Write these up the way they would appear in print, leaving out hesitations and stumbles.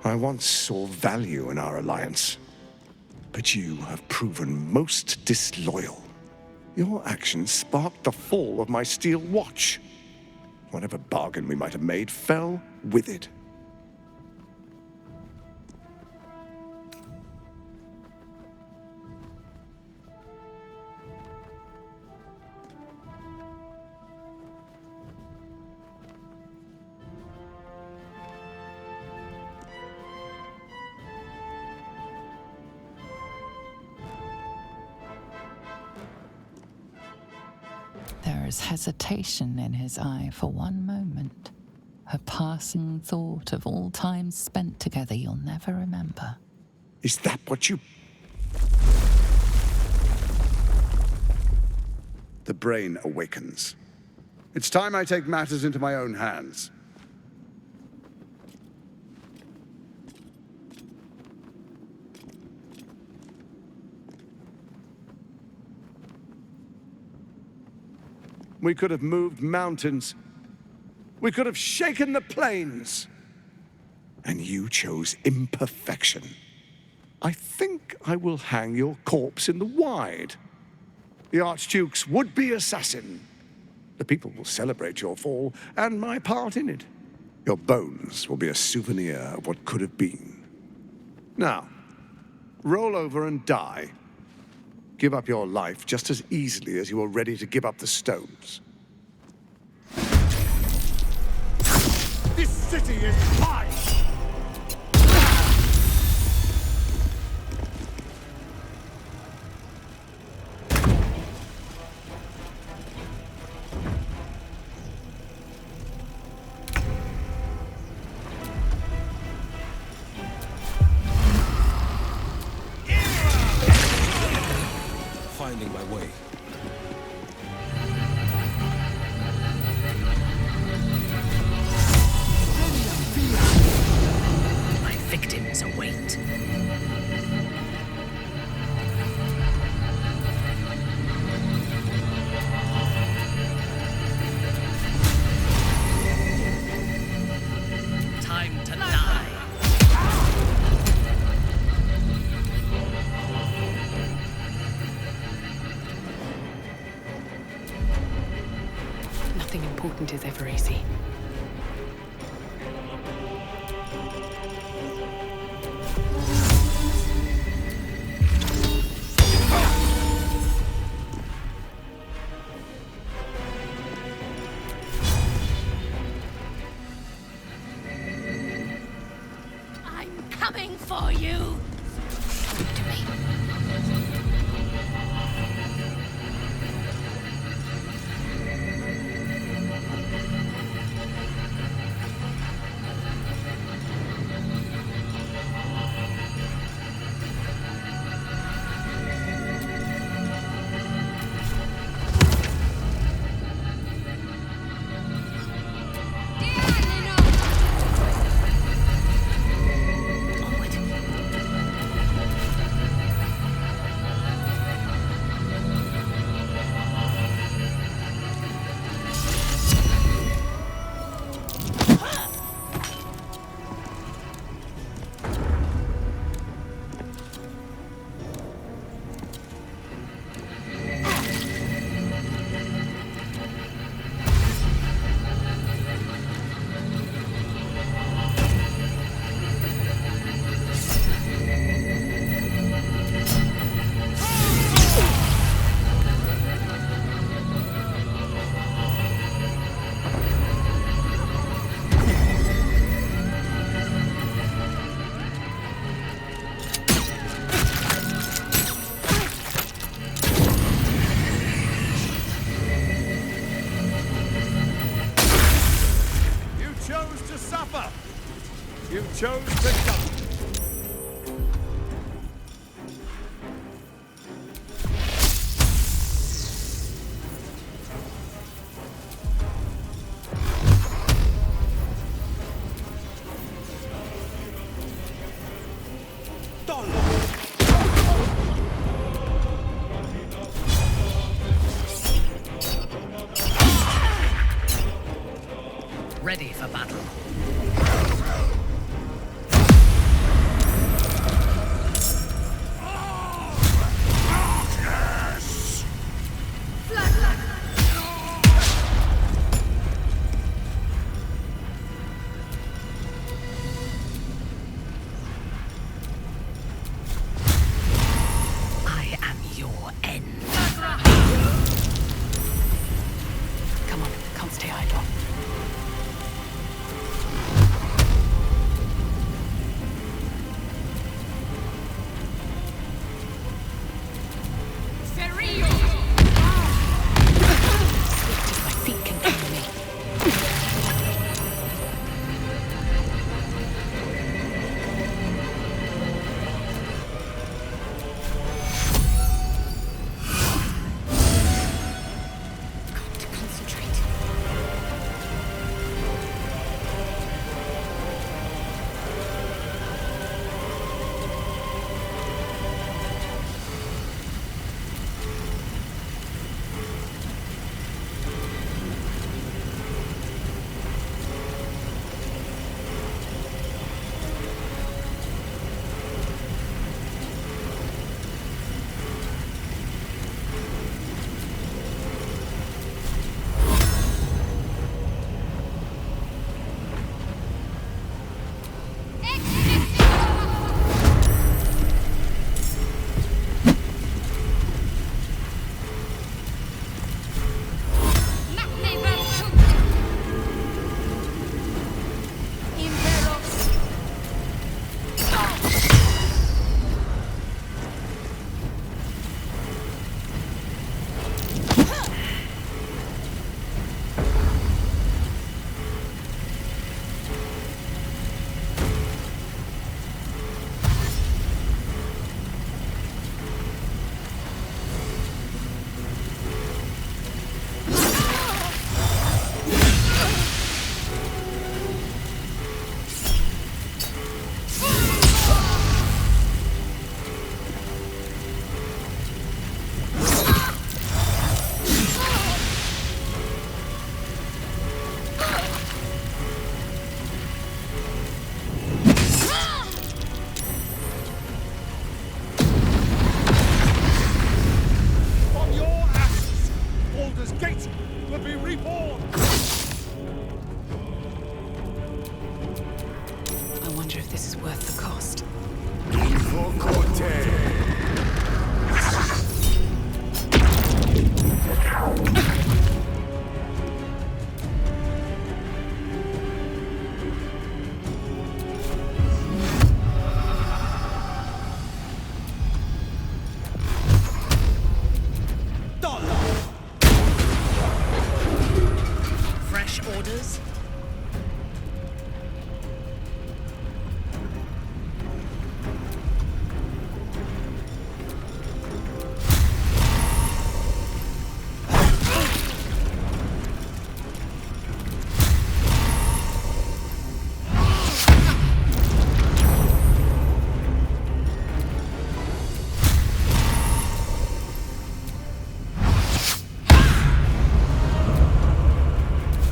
I once saw value in our alliance, but you have proven most disloyal. Your actions sparked the fall of my steel watch. Whatever bargain we might have made fell with it. There is hesitation in his eye for one moment. A passing thought of all times spent together you'll never remember. Is that what you... The brain awakens. It's time I take matters into my own hands. We could have moved mountains. We could have shaken the plains. And you chose imperfection. I think I will hang your corpse in the wide. The Archduke's would-be assassin. The people will celebrate your fall and my part in it. Your bones will be a souvenir of what could have been. Now, roll over and die. Give up your life just as easily as you were ready to give up the stones. This city is mine! Finding my way. My victims await. Time to die. Nothing important is ever easy. I'm coming for you. Speak to me. You chose to die. Ready for battle. Fresh orders?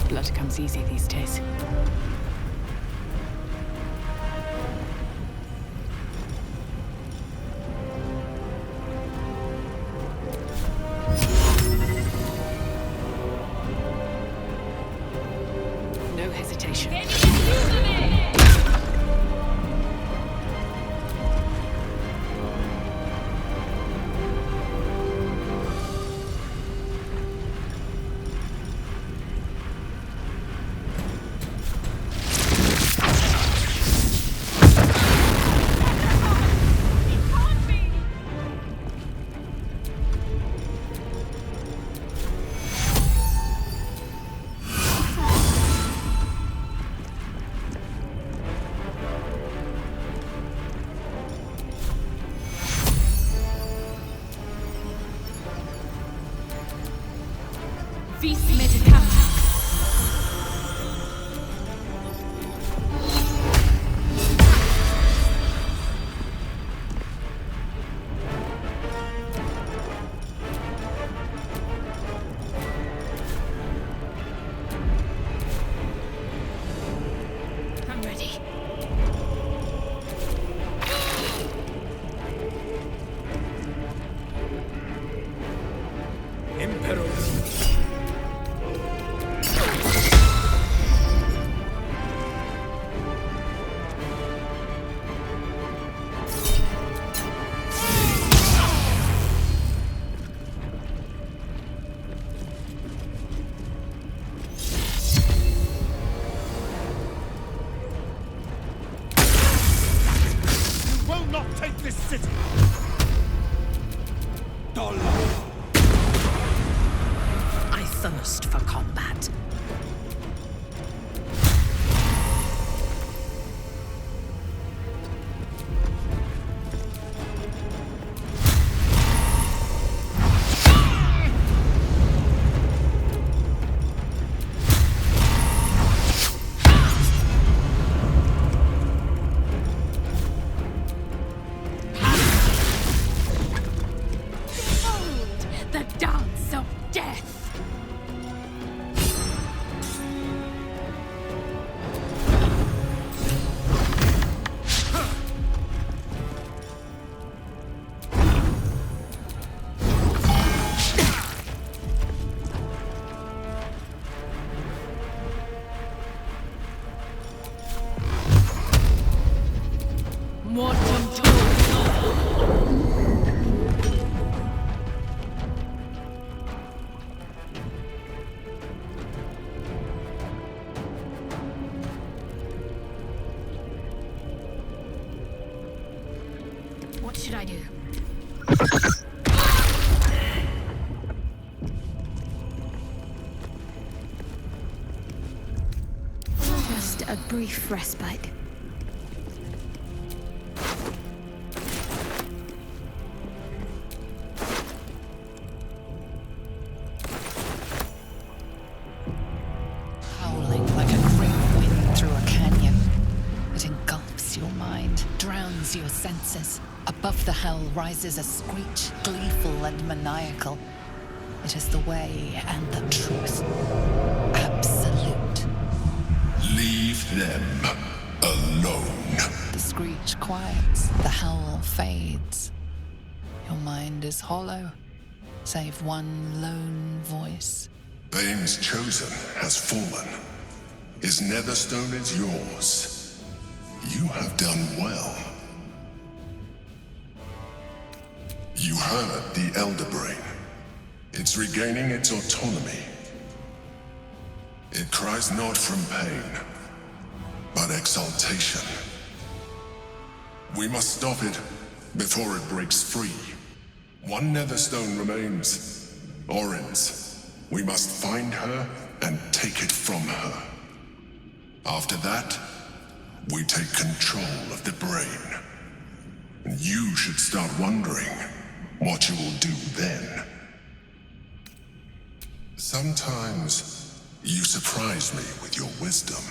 Blood comes easy these days. No hesitation. Vis medicata. I'm ready. Emperor. Will not take this city! I thirst for combat. Behold the dance of death! Mortem What should I do? Just a brief respite. Howling like a great wind through a canyon. It engulfs your mind, drowns your senses. Above the hell rises a screech, gleeful and maniacal. It is the way and the truth. Absolute. Leave them alone. The screech quiets, the howl fades. Your mind is hollow, save one lone voice. Bane's chosen has fallen. His netherstone is yours. You have done well. You heard the Elder Brain. It's regaining its autonomy. It cries not from pain, but exaltation. We must stop it before it breaks free. One Netherstone remains. Orin's. We must find her and take it from her. After that, we take control of the brain. And you should start wondering what you will do then. Sometimes you surprise me with your wisdom.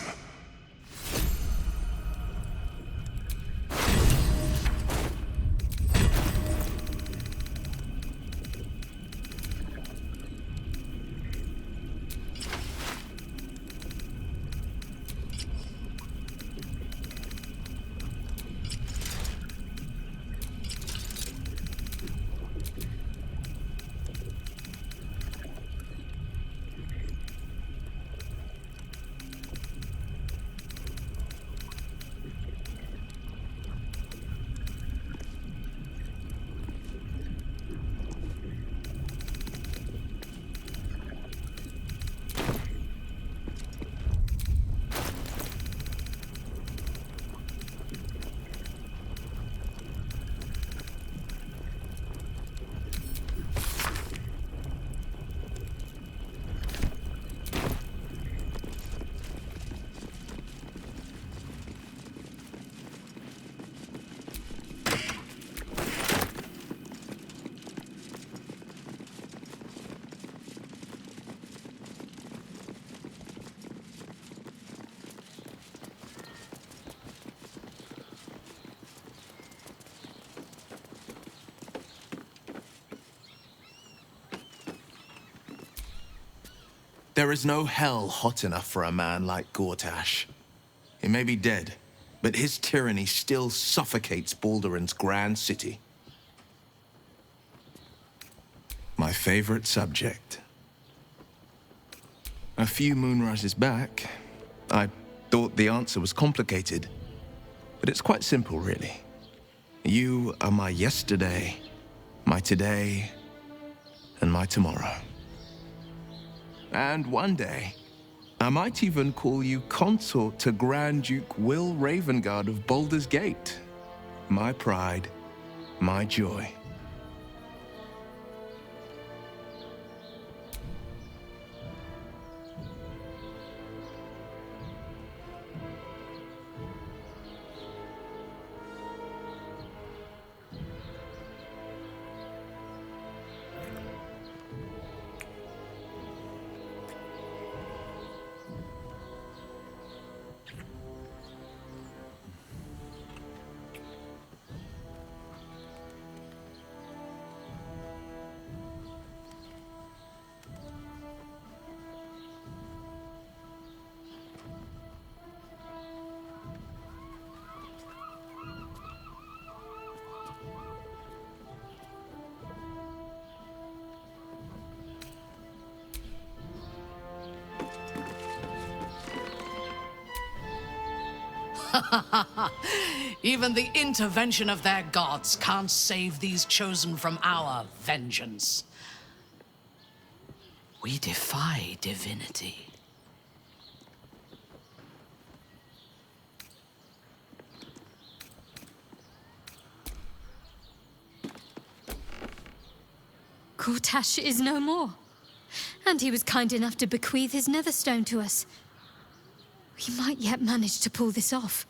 There is no hell hot enough for a man like Gortash. He may be dead, but his tyranny still suffocates Baldur's grand city. My favorite subject. A few moonrises back, I thought the answer was complicated, but it's quite simple, really. You are my yesterday, my today, and my tomorrow. And one day, I might even call you consort to Grand Duke Wyll Ravengard of Baldur's Gate. My pride, my joy. Even the intervention of their gods can't save these chosen from our vengeance. We defy divinity. Gortash is no more. And he was kind enough to bequeath his Netherstone to us. We might yet manage to pull this off.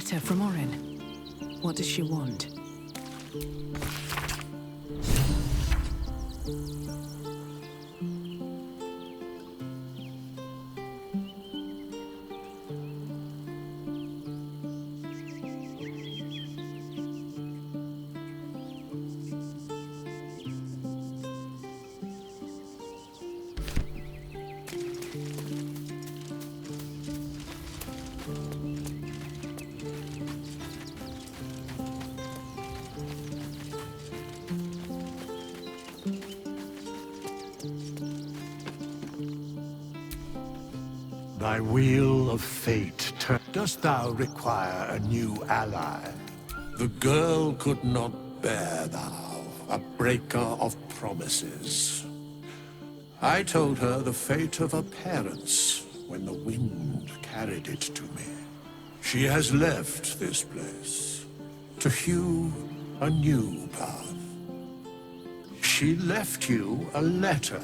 letter from Orin. What does she want? Thy wheel of fate, dost thou require a new ally? The girl could not bear thou, a breaker of promises. I told her the fate of her parents when the wind carried it to me. She has left this place to hew a new path. She left you a letter.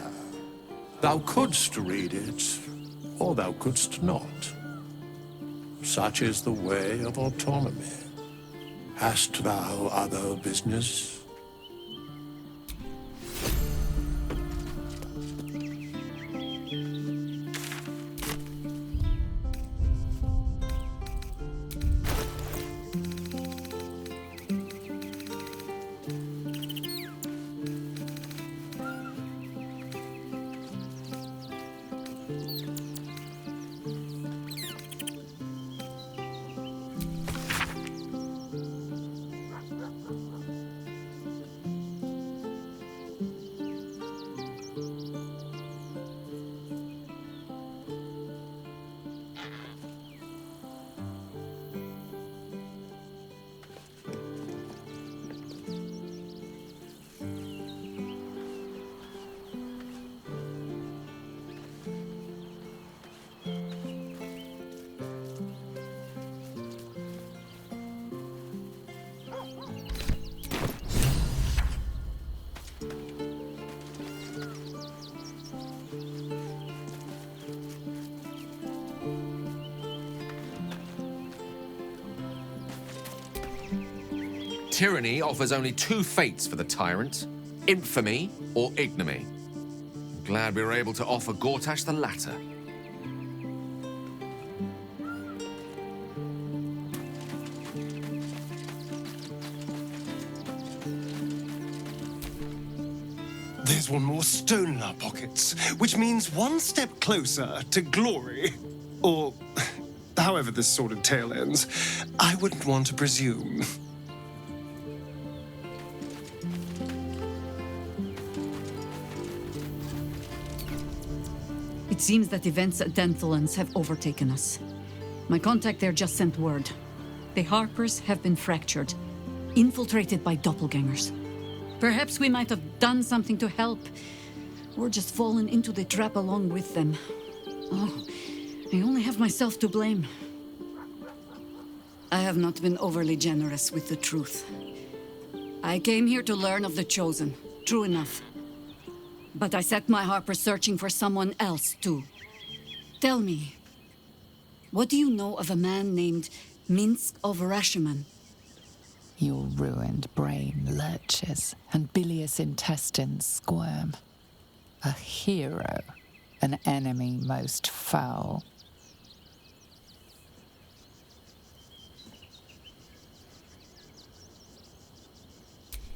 Thou couldst read it, or thou couldst not. Such is the way of autonomy. Hast thou other business? Tyranny offers only two fates for the tyrant: infamy or ignominy. I'm glad we were able to offer Gortash the latter. There's one more stone in our pockets, which means one step closer to glory. Or however this sordid tale ends. I wouldn't want to presume. It seems that events at Denthelans have overtaken us. My contact there just sent word. The Harpers have been fractured, infiltrated by doppelgangers. Perhaps we might have done something to help, or just fallen into the trap along with them. Oh, I only have myself to blame. I have not been overly generous with the truth. I came here to learn of the Chosen, true enough. But I set my Harper searching for someone else, too. Tell me, what do you know of a man named Minsk of Rashiman? Your ruined brain lurches, and bilious intestines squirm. A hero, an enemy most foul.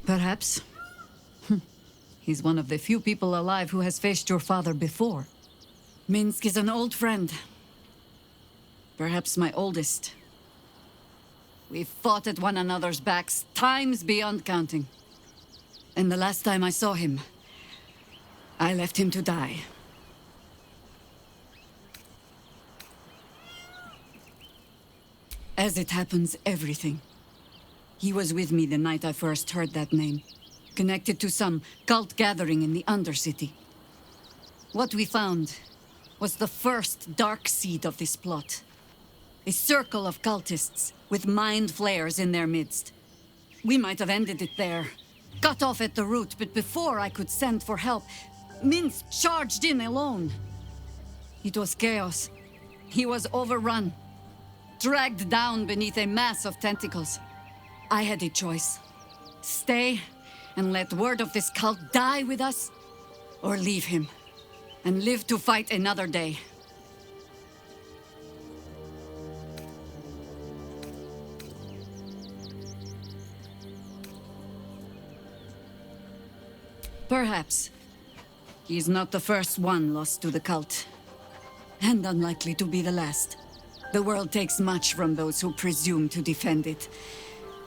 Perhaps. He's one of the few people alive who has faced your father before. Minsk is an old friend. Perhaps my oldest. We've fought at one another's backs times beyond counting. And the last time I saw him, I left him to die. As it happens, everything. He was with me the night I first heard that name, connected to some cult gathering in the Undercity. What we found was the first dark seed of this plot. A circle of cultists with mind flayers in their midst. We might have ended it there, cut off at the root, but before I could send for help, Minsk charged in alone. It was chaos. He was overrun. dragged down beneath a mass of tentacles. I had a choice. Stay and let word of this cult die with us, or leave him and live to fight another day. Perhaps. He's not the first one lost to the cult. And unlikely to be the last. The world takes much from those who presume to defend it.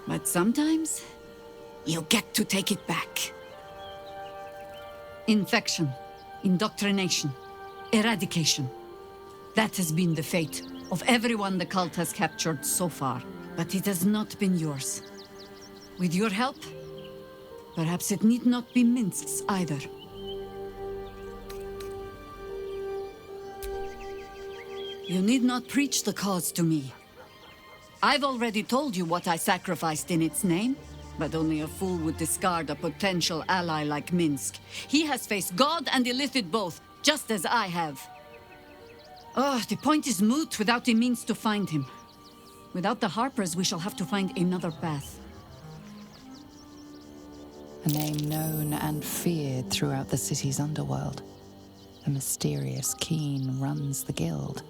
But sometimes, you get to take it back. Infection, indoctrination, eradication. That has been the fate of everyone the cult has captured so far. But it has not been yours. With your help, perhaps it need not be Minsk's either. You need not preach the cause to me. I've already told you what I sacrificed in its name, but only a fool would discard a potential ally like Minsk. He has faced God and Illithid both, just as I have. Oh, the point is moot without a means to find him. Without the Harpers, we shall have to find another path. A name known and feared throughout the city's underworld. The mysterious Keen runs the guild,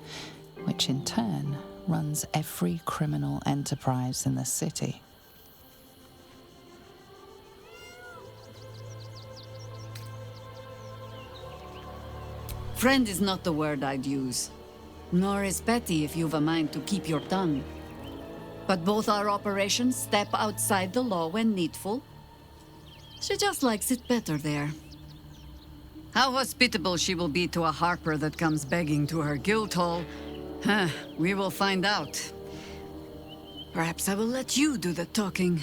which in turn runs every criminal enterprise in the city. Friend is not the word I'd use. Nor is petty if you've a mind to keep your tongue. But both our operations step outside the law when needful. She just likes it better there. How hospitable she will be to a Harper that comes begging to her guild hall, we will find out. Perhaps I will let you do the talking.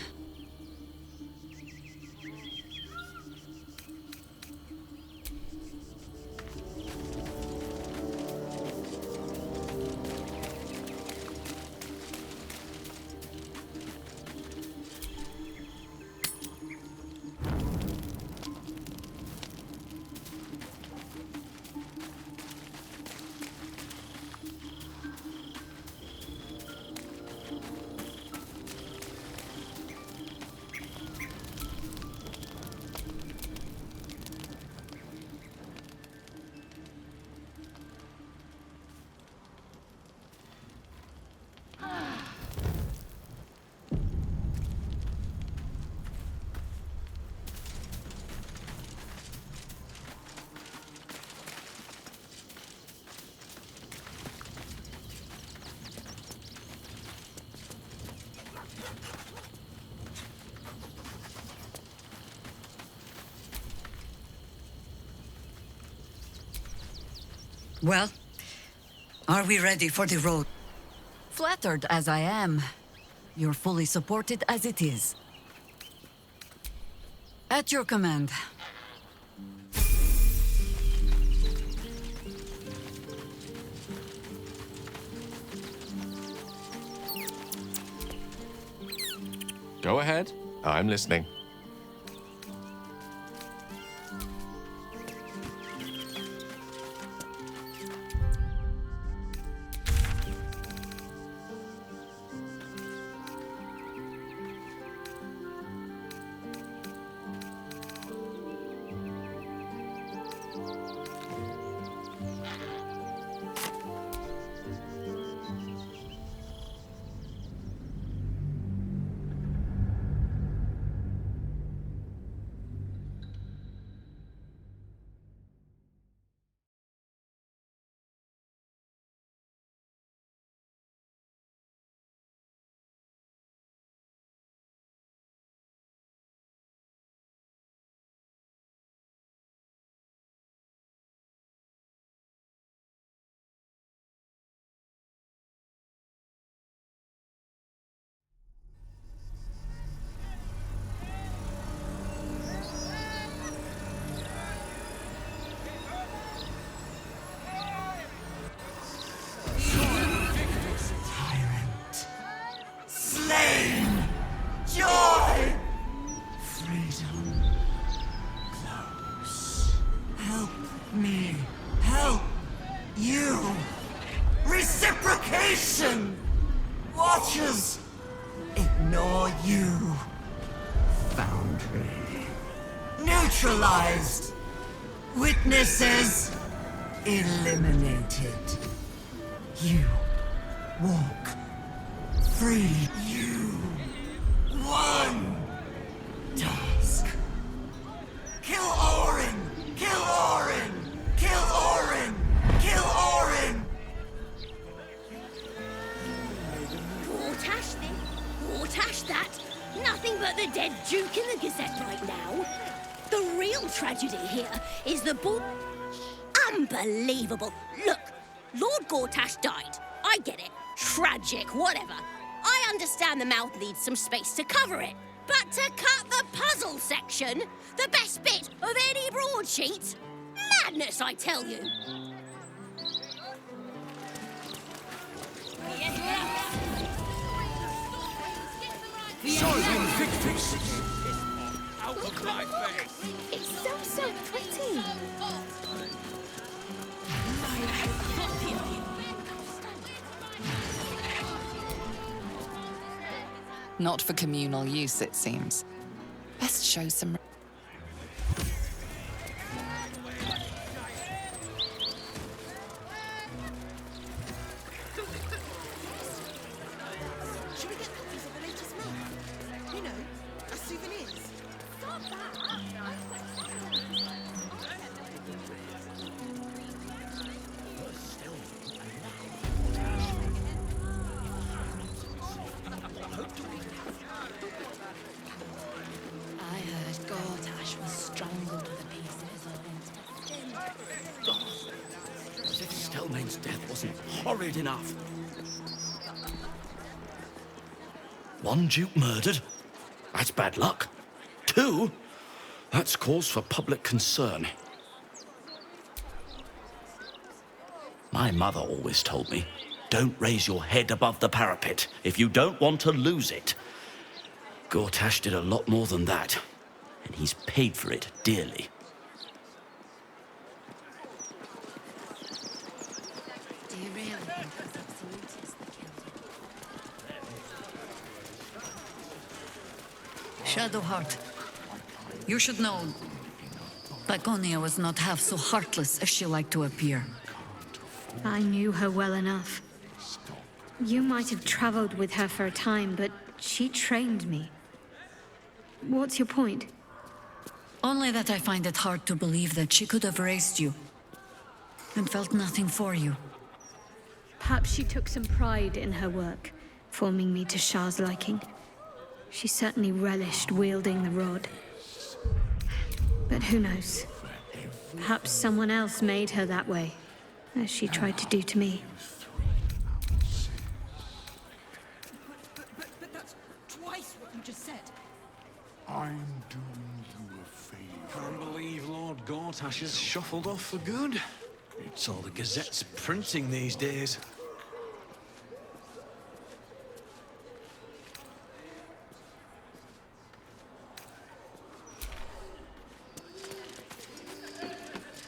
Well, are we ready for the road? Flattered as I am, you're fully supported as it is. At your command. Go ahead. I'm listening. country. Neutralized. Witnesses eliminated. You walk freely. You won. Task. Kill Orin! Kill Orin! Kill Orin! Kill Orin! Gortash then? Gortash that? Nothing but the dead Duke in the Gazette right now. The real tragedy here is the bull... Unbelievable. Look, Lord Gortash died. I get it. Tragic, whatever. I understand the mouth needs some space to cover it. But to cut the puzzle section, the best bit of any broadsheet? Madness, I tell you. Sovereign victims! Out of my face! It's so pretty. Not for communal use, it seems. Best show some... Should we get copies of the latest map? You know, as souvenirs. I heard Gortash was strangled to the pieces. As if Stelmane's death wasn't horrid enough. One Duke murdered? That's bad luck. Two? That's cause for public concern. My mother always told me, don't raise your head above the parapet if you don't want to lose it. Gortash did a lot more than that, and he's paid for it dearly. Do you really think it's absolutist that killed him? Shadowheart, you should know Laconia was not half so heartless as she liked to appear. I knew her well enough. You might have traveled with her for a time, but she trained me. What's your point? Only that I find it hard to believe that she could have raised you and felt nothing for you. Perhaps she took some pride in her work, forming me to Shah's liking. She certainly relished wielding the rod. But who knows? Perhaps someone else made her that way, as she tried to do to me. But that's twice what you just said. I'm doing you a favor. Can't believe Lord Gortash has shuffled off for good. It's all the Gazette's printing these days.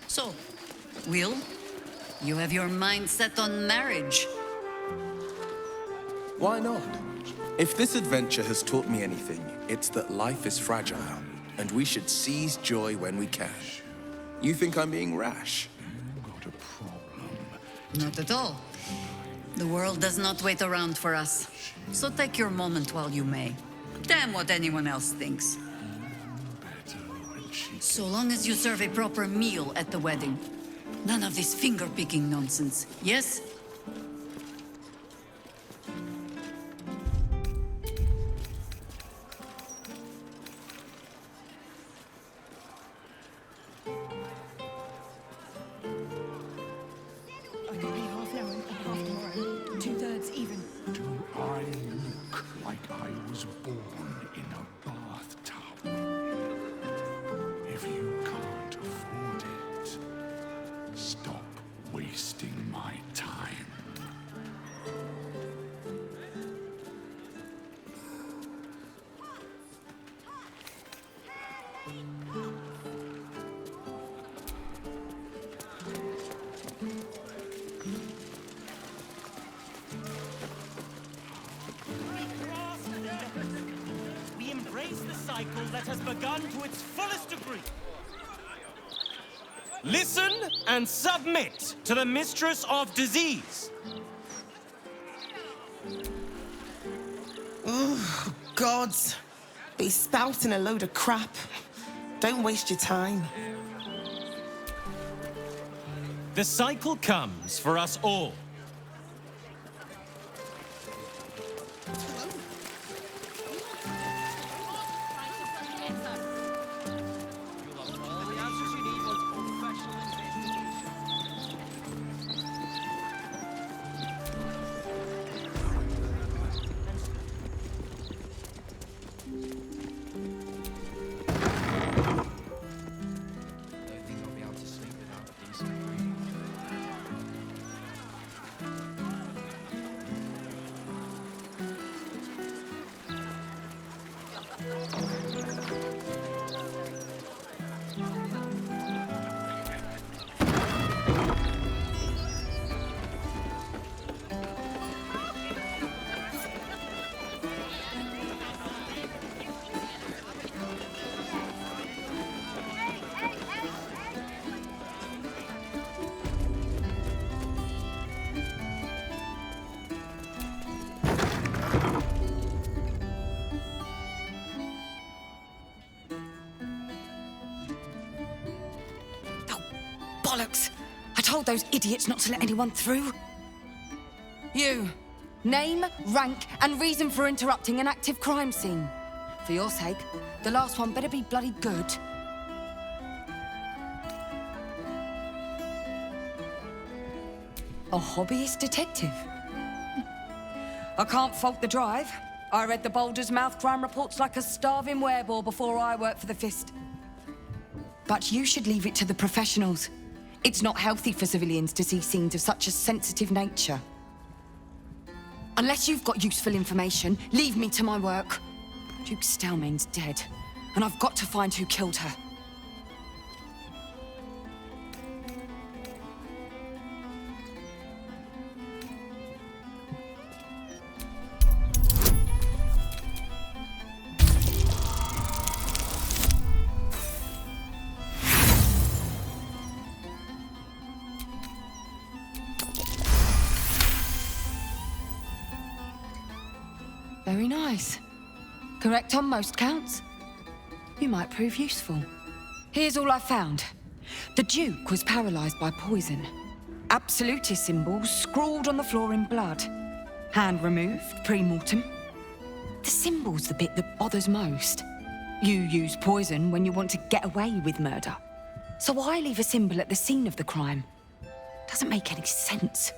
So, Wyll, you have your mind set on marriage. Why not? If this adventure has taught me anything, it's that life is fragile, and we should seize joy when we can. You think I'm being rash? Got a problem. Not at all. The world does not wait around for us. So take your moment while you may. Damn what anyone else thinks. So long as you serve a proper meal at the wedding. None of this finger-picking nonsense, yes? I could pay half now and half tomorrow. 2/3 even. Do I look like I was born in a bathtub? If you can't afford it, stop wasting my time. We embrace the cycle land that has begun to its fullest degree. Listen and submit to the Mistress of Disease. Oh, gods. Be spouting a load of crap. Don't waste your time. The cycle comes for us all. Bollocks! I told those idiots not to let anyone through. You. Name, rank, and reason for interrupting an active crime scene. For your sake, the last one better be bloody good. A hobbyist detective? I can't fault the drive. I read the Baldur's mouth crime reports like a starving werebore before I worked for the Fist. But you should leave it to the professionals. It's not healthy for civilians to see scenes of such a sensitive nature. Unless you've got useful information, leave me to my work. Duke Stelmane's dead, and I've got to find who killed her. Very nice. Correct on most counts. You might prove useful. Here's all I found. The Duke was paralyzed by poison. Absolutist symbols scrawled on the floor in blood. Hand removed, pre-mortem. The symbol's the bit that bothers most. You use poison when you want to get away with murder. So why leave a symbol at the scene of the crime? Doesn't make any sense.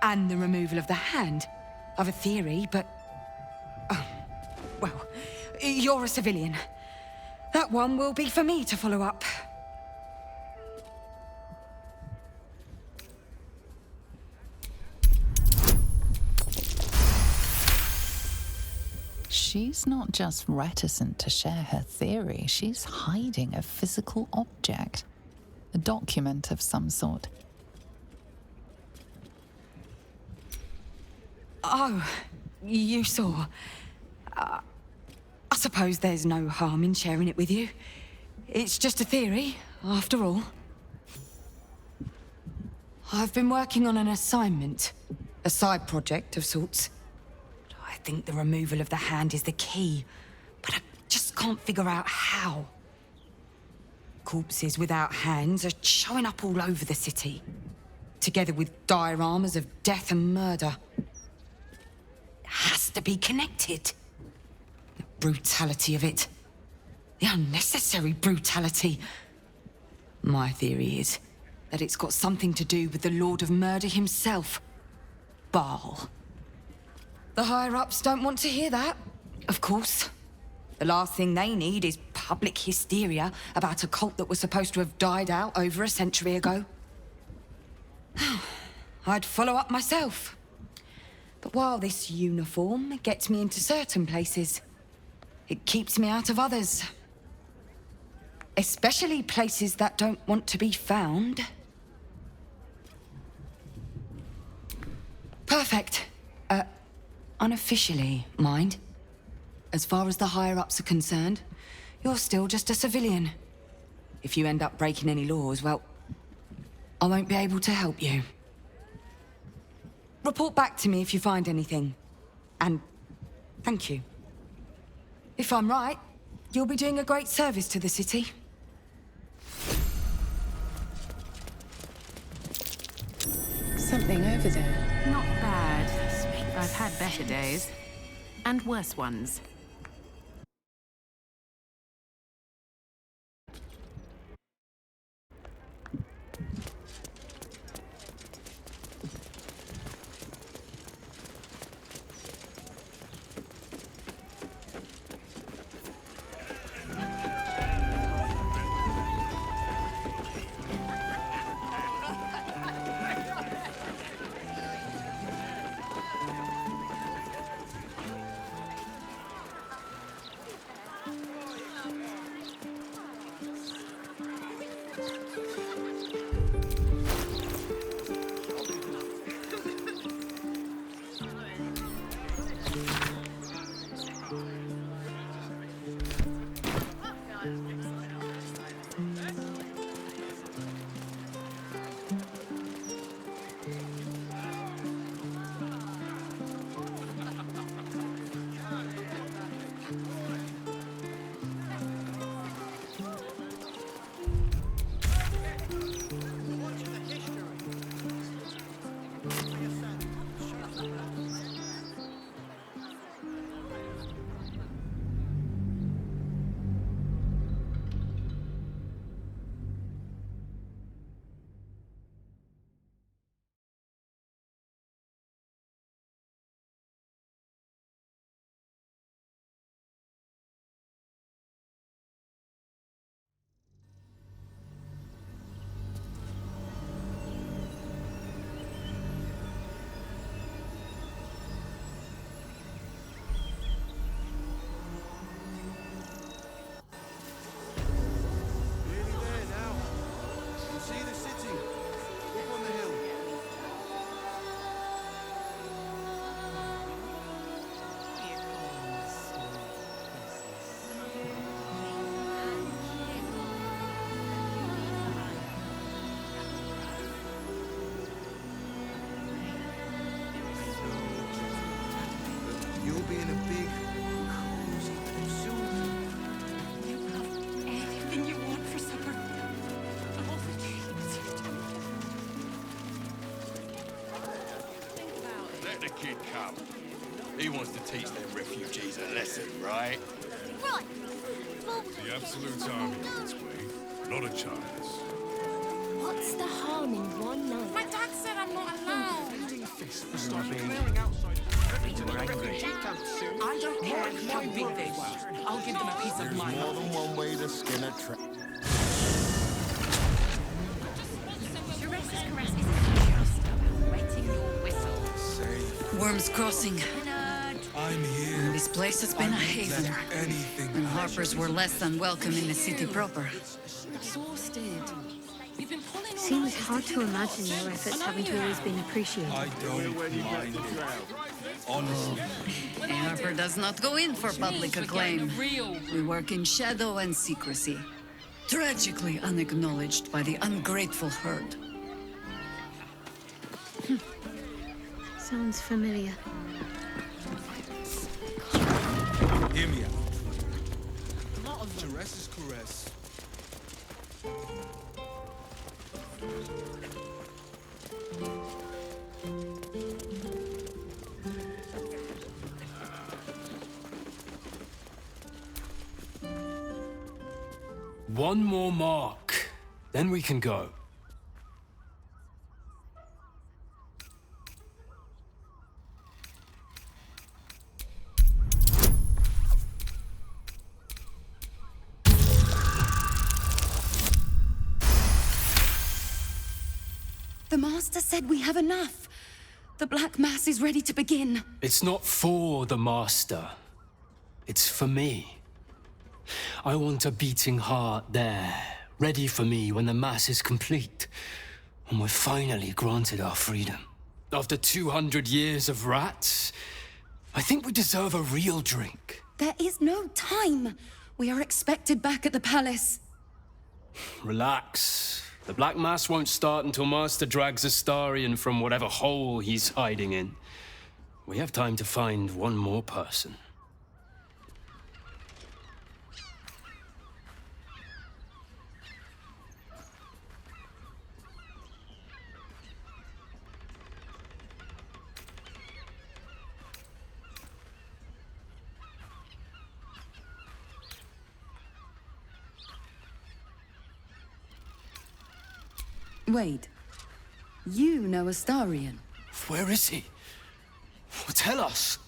And the removal of the hand. I've a theory, but... well, you're a civilian. That one will be for me to follow up. She's not just reticent to share her theory, she's hiding a physical object. A document of some sort. Oh, you saw. I suppose there's no harm in sharing it with you. It's just a theory, after all. I've been working on an assignment. A side project of sorts. I think the removal of the hand is the key, but I just can't figure out how. Corpses without hands are showing up all over the city, together with dioramas of death and murder. Has to be connected. The brutality of it. The unnecessary brutality. My theory is that it's got something to do with the Lord of Murder himself, Baal. The higher-ups don't want to hear that, of course. The last thing they need is public hysteria about a cult that was supposed to have died out over a century ago. I'd follow up myself. But while this uniform gets me into certain places, it keeps me out of others. Especially places that don't want to be found. Perfect. Unofficially, mind. as far as the higher-ups are concerned, you're still just a civilian. If you end up breaking any laws, well, I won't be able to help you. Report back to me if you find anything. And thank you. If I'm right, you'll be doing a great service to the city. Something over there. Not bad. I've had better days. And worse ones. You'll be in a big, cozy soon. You have anything you want for supper. All the dreams Let the kid come. He wants to teach them refugees a lesson, right? Right. The Absolute Army on its way, not a chance. What's the harm in one night? My dad said I'm not allowed. I don't care how big they were. I'll give them a piece of my More than one way to skin a trap. Worm's Crossing. I'm here. This place has been a haven. And Harpers were less than welcome in the city proper. Exhausted. Seems hard to imagine your efforts haven't always been appreciated. I don't mind it. Honestly. Harper does not go in for public acclaim. We work in shadow and secrecy. Tragically unacknowledged by the ungrateful herd. Sounds familiar. Hear me out. Caress is caress. One more mark, then we can go. The Master said we have enough. The Black Mass is ready to begin. It's not for the Master. It's for me. I want a beating heart there, ready for me when the Mass is complete, and we're finally granted our freedom. After 200 years of rats, I think we deserve a real drink. There is no time. We are expected back at the palace. Relax. The Black Mass won't start until Master drags Astarion from whatever hole he's hiding in. We have time to find one more person. Wait. You know Astarion? Where is he? Tell us.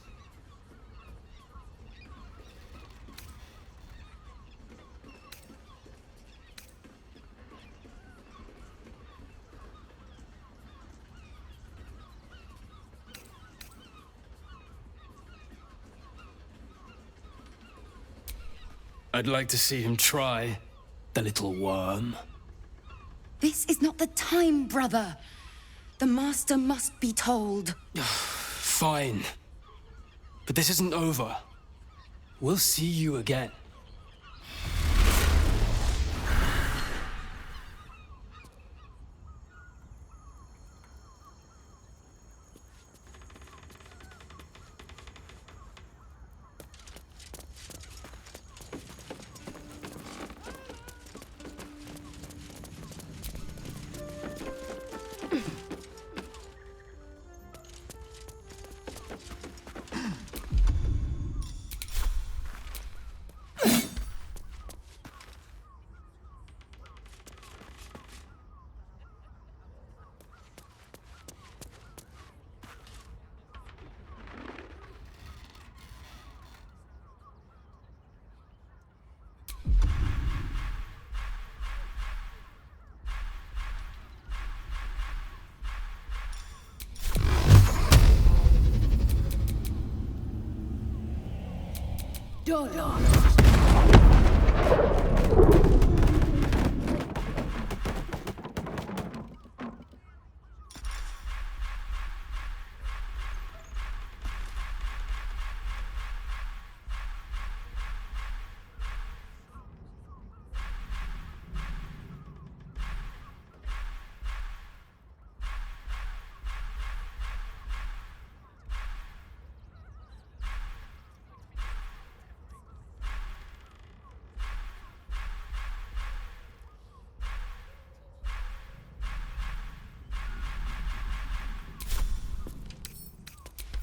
I'd like to see him try, the little worm. This is not the time, brother. The Master must be told. Fine. But this isn't over. We'll see you again.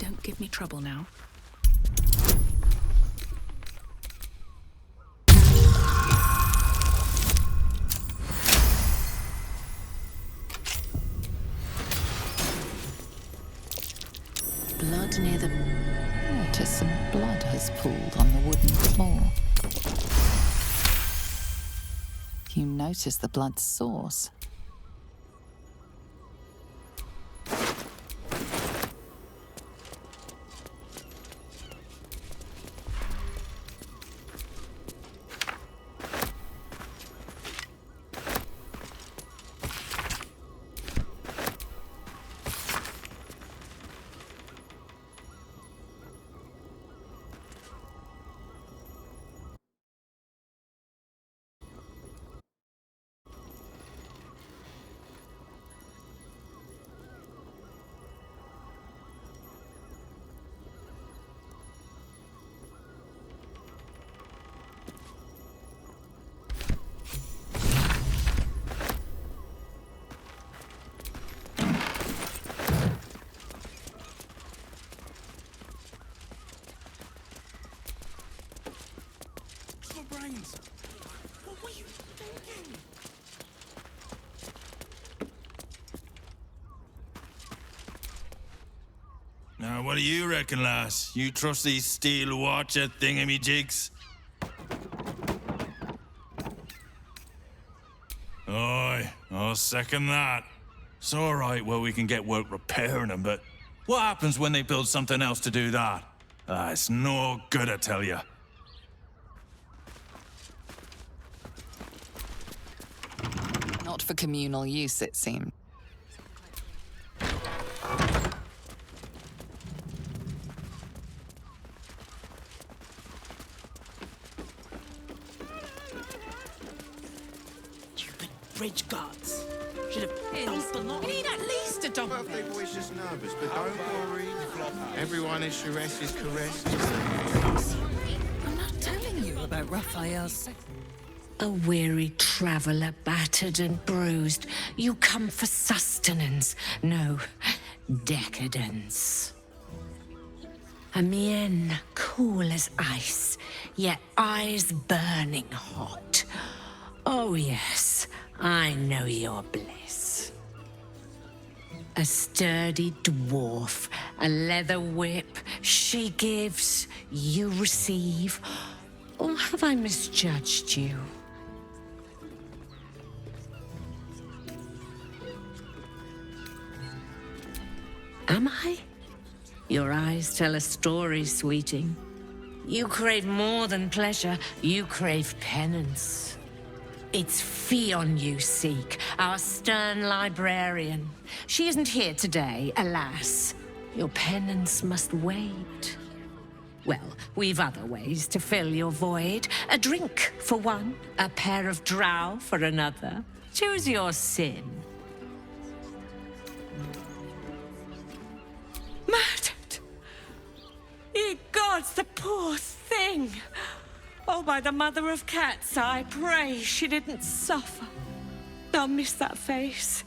Don't give me trouble now. Blood near the... Notice some blood has pooled on the wooden floor. You notice the blood's source. Brains. What were you thinking? Now, what do you reckon, lass? You trust these steel watcher thingamajigs? Aye, I'll second that. It's all right, well, we can get work repairing them, but what happens when they build something else to do that? It's no good, I tell you. Not for communal use, it seemed. bridge guards. Should have dumped the lot. You need at least a dog. Birthday boy's just nervous, but don't worry. Everyone is Sharess is caressed. I'm not telling you about Raphael's. A weary traveller, battered and bruised. You come for sustenance, no decadence. A mien cool as ice, yet eyes burning hot. Oh yes, I know your bliss. A sturdy dwarf, a leather whip, she gives, you receive. Or have I misjudged you? Am I? Your eyes tell a story, sweeting. You crave more than pleasure, you crave penance. It's Fion you seek, our stern librarian. She isn't here today, alas. Your penance must wait. Well, we've other ways to fill your void. A drink for one, a pair of drow for another. Choose your sin. Murdered! Ye gods, the poor thing! Oh, by the mother of cats, I pray she didn't suffer. They'll miss that face.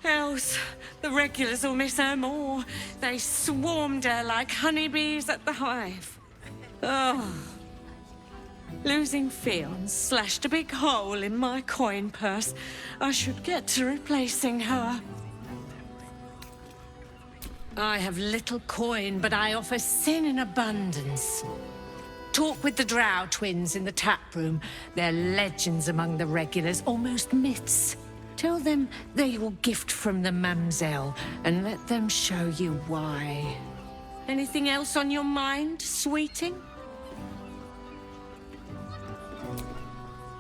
Else, the regulars will miss her more. They swarmed her like honeybees at the hive. Oh. Losing Fion slashed a big hole in my coin purse. I should get to replacing her. I have little coin, but I offer sin in abundance. Talk with the Drow twins in the tap room. They're legends among the regulars, almost myths. Tell them they will gift from the Mamselle, and let them show you why. Anything else on your mind, sweeting?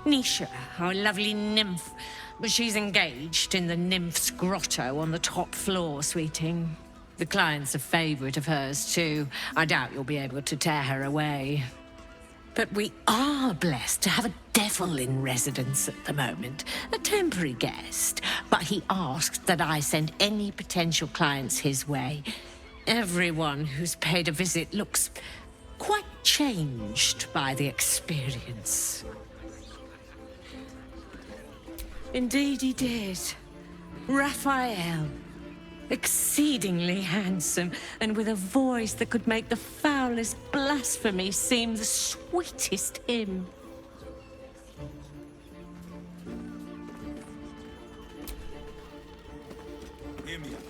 Nisha, our lovely nymph. But she's engaged in the nymph's grotto on the top floor, sweeting. The client's a favorite of hers, too. I doubt you'll be able to tear her away. But we are blessed to have a devil in residence at the moment. A temporary guest. But he asked that I send any potential clients his way. Everyone who's paid a visit looks quite changed by the experience. Indeed he did. Raphael. Exceedingly handsome, and with a voice that could make the foulest blasphemy seem the sweetest hymn. Hear me out.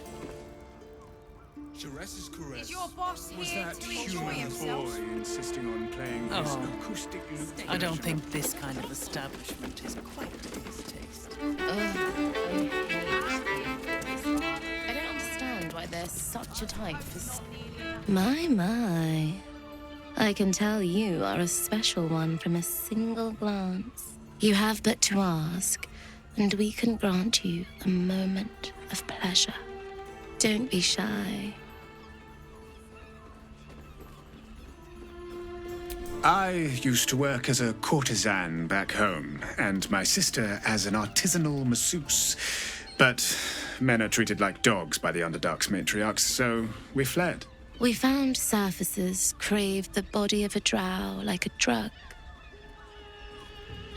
Sharess's caress. Is your boss Was here that to enjoy human himself? boy insisting on playing this Oh. acoustic lute? I don't think this kind of establishment is quite to his taste. I don't understand why there's such a type for... My. I can tell you are a special one from a single glance. You have but to ask, and we can grant you a moment of pleasure. Don't be shy. I used to work as a courtesan back home, and my sister as an artisanal masseuse. But men are treated like dogs by the Underdark's matriarchs, so we fled. We found surfaces craved the body of a drow like a drug.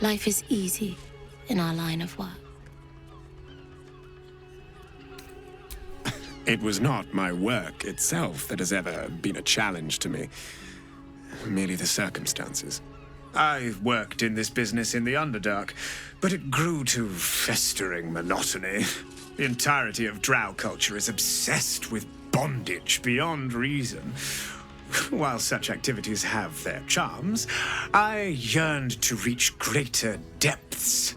Life is easy in our line of work. It was not my work itself that has ever been a challenge to me. Merely the circumstances. I worked in this business in the Underdark, but it grew to festering monotony. The entirety of drow culture is obsessed with bondage beyond reason. While such activities have their charms, I yearned to reach greater depths.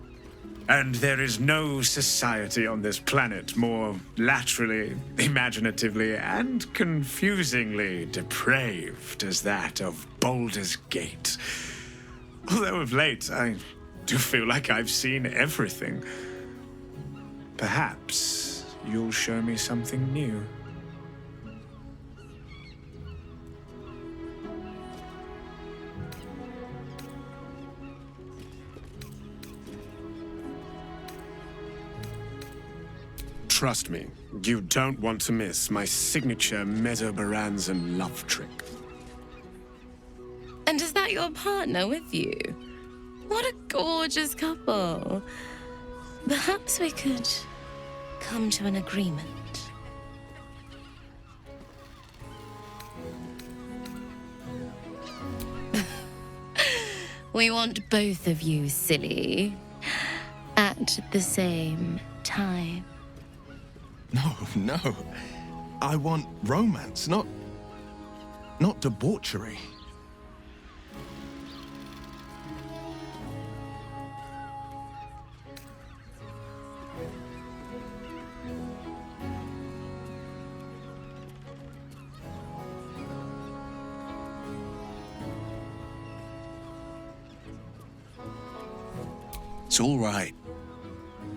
And there is no society on this planet more laterally, imaginatively, and confusingly depraved as that of Baldur's Gate. Although of late, I do feel like I've seen everything. Perhaps you'll show me something new. Trust me, you don't want to miss my signature Mesobaranzan love trick. And is that your partner with you? What a gorgeous couple. Perhaps we could come to an agreement. We want both of you, silly, at the same time. No. I want romance, not debauchery. It's all right.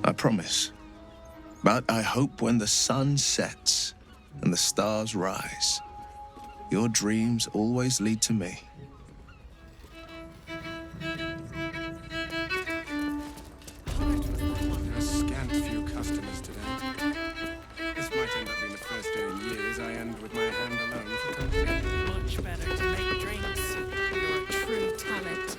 I promise. But I hope when the sun sets and the stars rise, your dreams always lead to me. A scant few customers today. This might end up being the first day in years I end with my hand alone for company. Much better to make drinks. You're a true talent.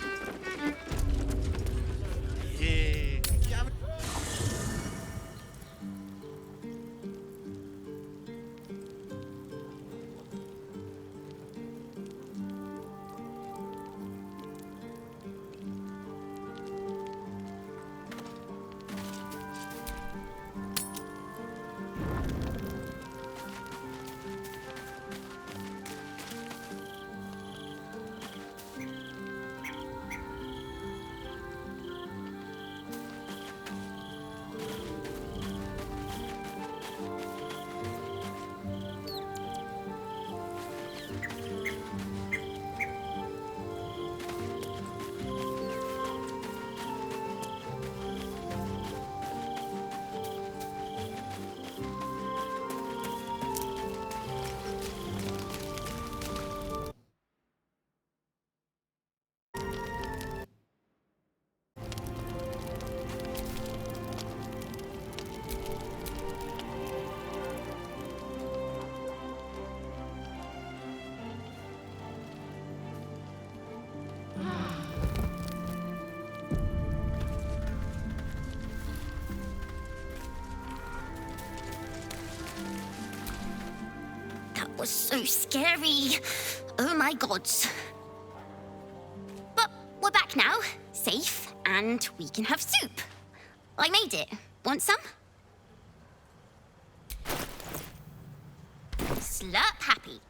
Was so scary. Oh my gods. But we're back now, safe, and we can have soup. I made it. Want some? Slurp happy.